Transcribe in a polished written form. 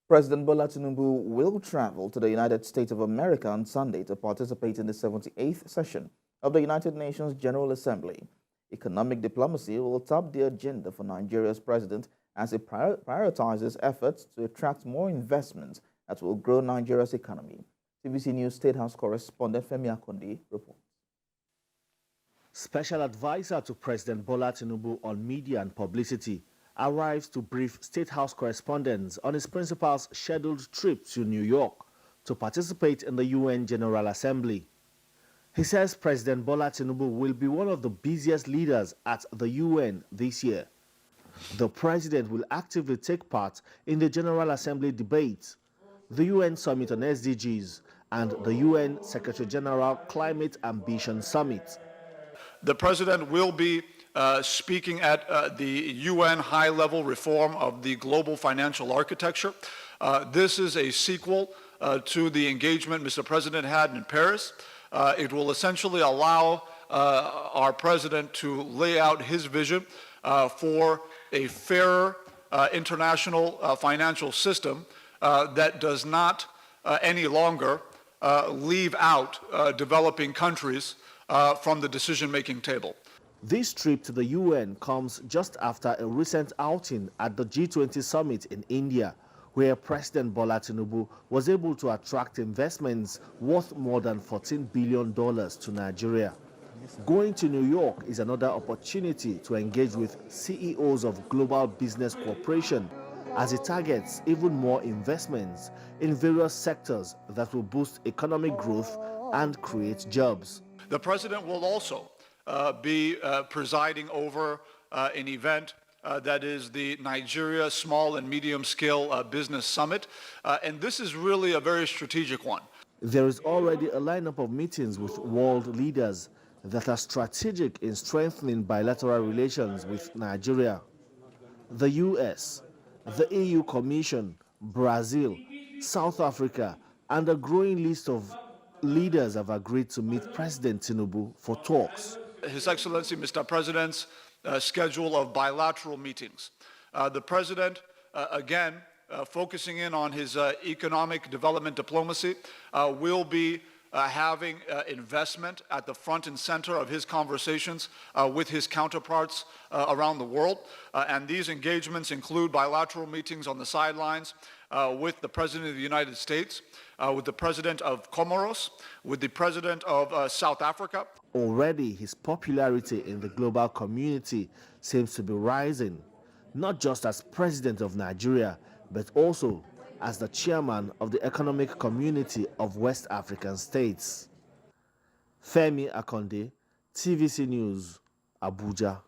President Bola Tinubu will travel to the United States of America on Sunday to participate in the 78th session of the United Nations General Assembly. Economic diplomacy will top the agenda for Nigeria's president as it prioritizes efforts to attract more investments that will grow Nigeria's economy. TVC News State House correspondent Femi Akondi reports. Special advisor to President Bola Tinubu on media and publicity arrives to brief State House correspondents on his principal's scheduled trip to New York to participate in the UN General Assembly. He says President Bola Tinubu will be one of the busiest leaders at the UN this year. The president will actively take part in the General Assembly debates, the UN Summit on SDGs, and the UN Secretary-General Climate Ambition Summit. The president will be speaking at the UN high-level reform of the global financial architecture. This is a sequel to the engagement Mr. President had in Paris. It will essentially allow our president to lay out his vision for a fairer international financial system that does not any longer leave out developing countries from the decision-making table. This trip to the UN comes just after a recent outing at the G20 summit in India, where President Bola Tinubu was able to attract investments worth more than $14 billion to Nigeria. Going to New York is another opportunity to engage with CEOs of global business corporations as it targets even more investments in various sectors that will boost economic growth and create jobs. The president will also be presiding over an event that is the Nigeria Small and Medium Scale Business Summit, and this is really a very strategic one. There is already a lineup of meetings with world leaders that are strategic in strengthening bilateral relations with Nigeria. The US, the EU Commission, Brazil, South Africa, and a growing list of leaders have agreed to meet President Tinubu for talks. His Excellency Mr. President's schedule of bilateral meetings. The President, again, focusing in on his economic development diplomacy, will be having investment at the front and center of his conversations with his counterparts around the world. And these engagements include bilateral meetings on the sidelines with the President of the United States, with the President of Comoros, with the President of South Africa. Already, his popularity in the global community seems to be rising, not just as President of Nigeria, but also as the chairman of the Economic Community of West African States. Femi Akonde, TVC News, Abuja.